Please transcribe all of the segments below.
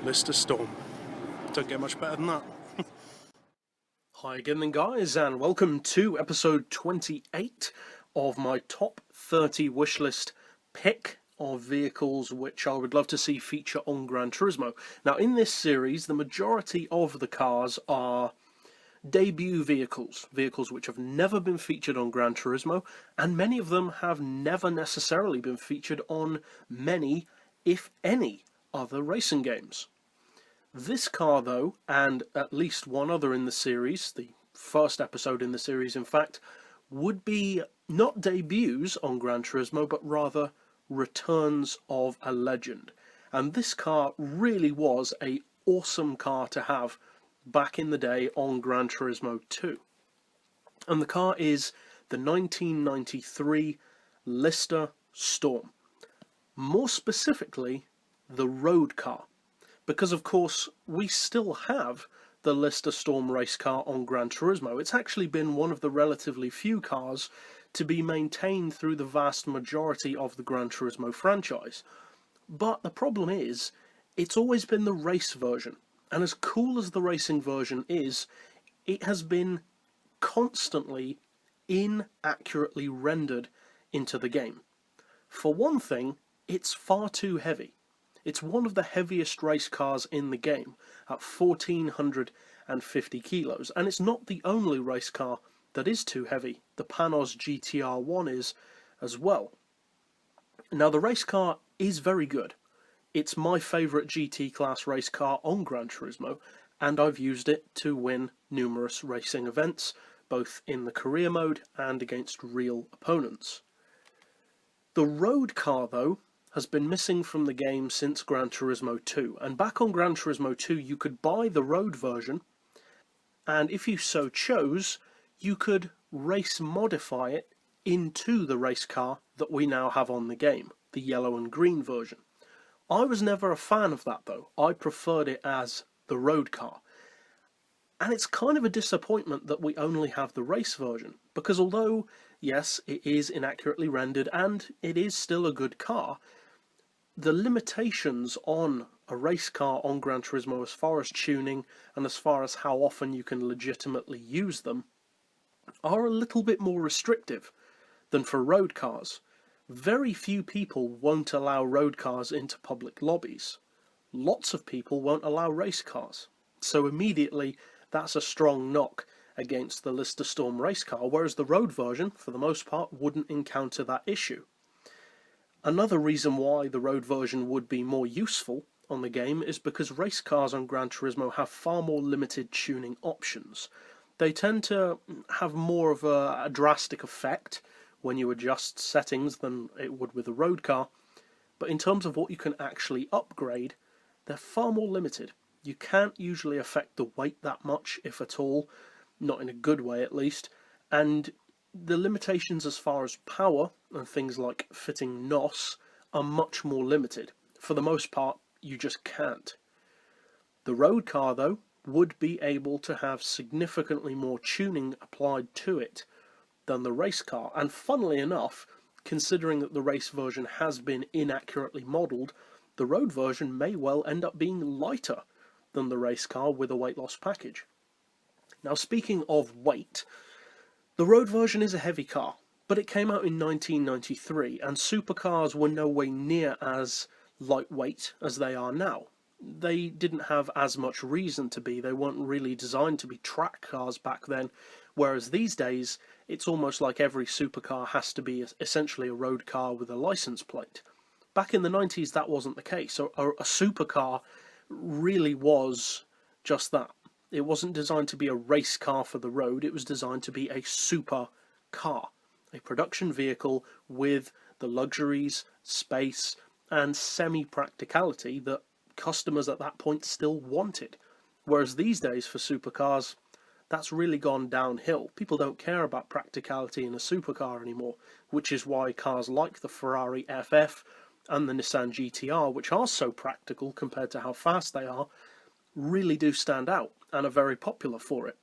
Lister Storm. Don't get much better than that. Hi again then guys, and welcome to episode 28 of my top 30 wishlist pick of vehicles which I would love to see feature on GranTurismo. Now in this series, the majority of the cars are debut vehicles, vehicles which have never been featured on GranTurismo, and many of them have never necessarily been featured on many, if any, other racing games. This car though, and at least one other in the series, the first episode in the series in fact, would be not debuts on GranTurismo, but rather returns of a legend. And this car really was an awesome car to have back in the day on GranTurismo 2. And the car is the 1993 Lister Storm. More specifically, the road car. Because of course we still have the Lister Storm race car on GranTurismo. It's actually been one of the relatively few cars to be maintained through the vast majority of the GranTurismo franchise. But the problem is, it's always been the race version. And as cool as the racing version is, it has been constantly inaccurately rendered into the game. For one thing, it's far too heavy. It's one of the heaviest race cars in the game, at 1,450 kilos, and it's not the only race car that is too heavy. The Panos GTR1 is as well. Now the race car is very good. It's my favourite GT class race car on GranTurismo, and I've used it to win numerous racing events, both in the career mode and against real opponents. The road car though has been missing from the game since GranTurismo 2, and back on GranTurismo 2 you could buy the road version, and if you so chose, you could race modify it into the race car that we now have on the game, the yellow and green version. I was never a fan of that though. I preferred it as the road car. And it's kind of a disappointment that we only have the race version, because although, yes, it is inaccurately rendered and it is still a good car, the limitations on a race car on GranTurismo as far as tuning and as far as how often you can legitimately use them are a little bit more restrictive than for road cars. Very few people won't allow road cars into public lobbies. Lots of people won't allow race cars. So immediately that's a strong knock against the Lister Storm race car, whereas the road version, for the most part, wouldn't encounter that issue. Another reason why the road version would be more useful on the game is because race cars on GranTurismo have far more limited tuning options. They tend to have more of a drastic effect when you adjust settings than it would with a road car, but in terms of what you can actually upgrade, they're far more limited. You can't usually affect the weight that much, if at all, not in a good way at least, and the limitations as far as power and things like fitting NOS are much more limited. For the most part, you just can't. The road car, though, would be able to have significantly more tuning applied to it than the race car, and funnily enough, considering that the race version has been inaccurately modelled, the road version may well end up being lighter than the race car with a weight loss package. Now speaking of weight, the road version is a heavy car, but it came out in 1993, and supercars were no way near as lightweight as they are now. They didn't have as much reason to be. They weren't really designed to be track cars back then, whereas these days it's almost like every supercar has to be essentially a road car with a license plate. Back in the 90s that wasn't the case. So a supercar really was just that. It wasn't designed to be a race car for the road, it was designed to be a super car. A production vehicle with the luxuries, space, and semi-practicality that customers at that point still wanted. Whereas these days for supercars, that's really gone downhill. People don't care about practicality in a supercar anymore, which is why cars like the Ferrari FF, and the Nissan GTR, which are so practical compared to how fast they are, really do stand out and are very popular for it,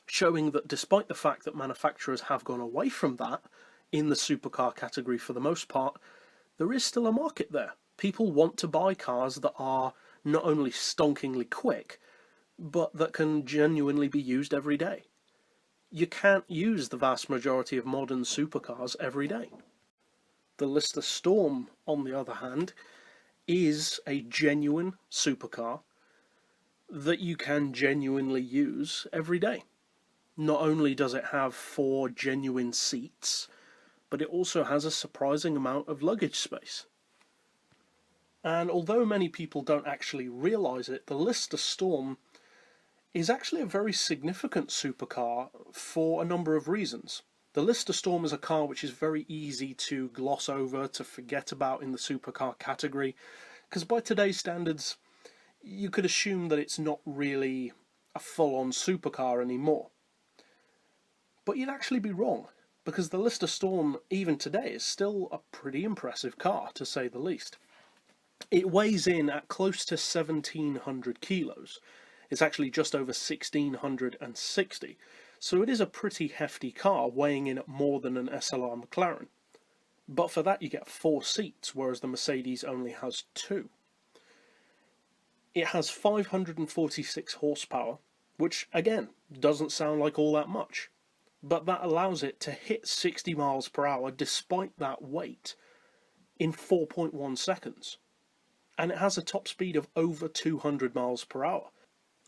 showing that despite the fact that manufacturers have gone away from that in the supercar category for the most part, there is still a market there. People want to buy cars that are not only stonkingly quick, but that can genuinely be used every day. You can't use the vast majority of modern supercars every day. The Lister Storm, on the other hand, is a genuine supercar that you can genuinely use every day. Not only does it have 4 genuine seats, but it also has a surprising amount of luggage space. And although many people don't actually realise it, the Lister Storm is actually a very significant supercar for a number of reasons. The Lister Storm is a car which is very easy to gloss over, to forget about in the supercar category, because by today's standards, you could assume that it's not really a full-on supercar anymore. But you'd actually be wrong, because the Lister Storm, even today, is still a pretty impressive car, to say the least. It weighs in at close to 1,700 kilos. It's actually just over 1,660, so it is a pretty hefty car, weighing in at more than an SLR McLaren. But for that you get 4 seats, whereas the Mercedes only has 2. It has 546 horsepower, which again doesn't sound like all that much, but that allows it to hit 60 miles per hour despite that weight in 4.1 seconds. And it has a top speed of over 200 miles per hour.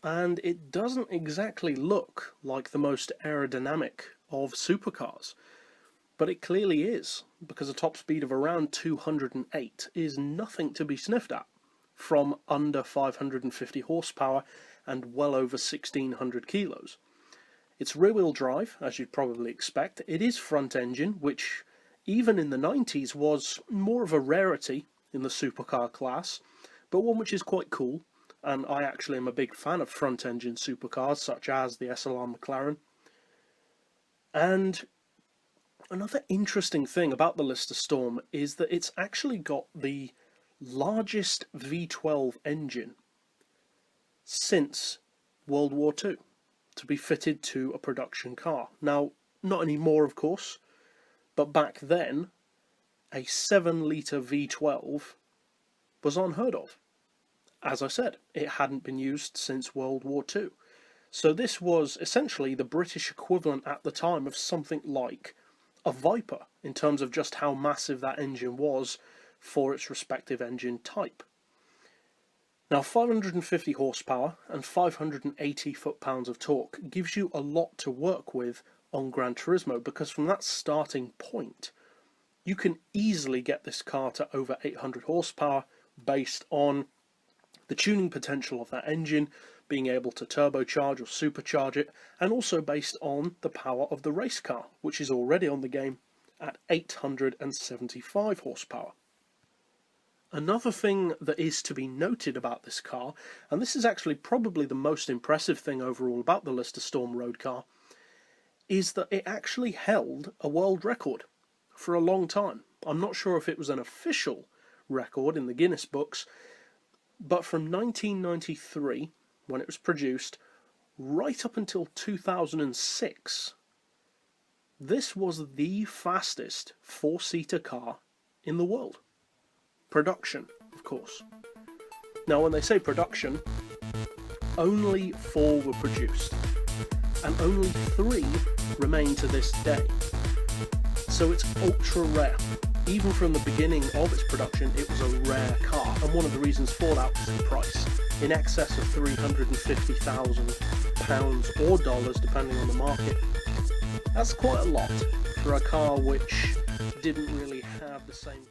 And it doesn't exactly look like the most aerodynamic of supercars, but it clearly is, because a top speed of around 208 is nothing to be sniffed at from under 550 horsepower and well over 1,600 kilos. It's rear-wheel drive, as you'd probably expect. It is front engine, which even in the 90s was more of a rarity in the supercar class, but one which is quite cool, and I actually am a big fan of front-engine supercars, such as the SLR McLaren. And another interesting thing about the Lister Storm is that it's actually got the largest V12 engine since World War II to be fitted to a production car. Now, not anymore, of course, but back then, a 7-litre V12 was unheard of. As I said, it hadn't been used since World War II. So this was essentially the British equivalent at the time of something like a Viper, in terms of just how massive that engine was for its respective engine type. Now, 550 horsepower and 580 foot-pounds of torque gives you a lot to work with on GranTurismo, because from that starting point, you can easily get this car to over 800 horsepower based on the tuning potential of that engine, being able to turbocharge or supercharge it, and also based on the power of the race car, which is already on the game at 875 horsepower. Another thing that is to be noted about this car, and this is actually probably the most impressive thing overall about the Lister Storm road car, is that it actually held a world record for a long time. I'm not sure if it was an official record in the Guinness books, but from 1993, when it was produced, right up until 2006, this was the fastest 4-seater car in the world. Production, of course. Now, when they say production, only 4 were produced, and only 3 remain to this day. So it's ultra rare. Even from the beginning of its production, it was a rare car, and one of the reasons for that was the price. In excess of £350,000 or dollars, depending on the market. That's quite a lot for a car which didn't really have the same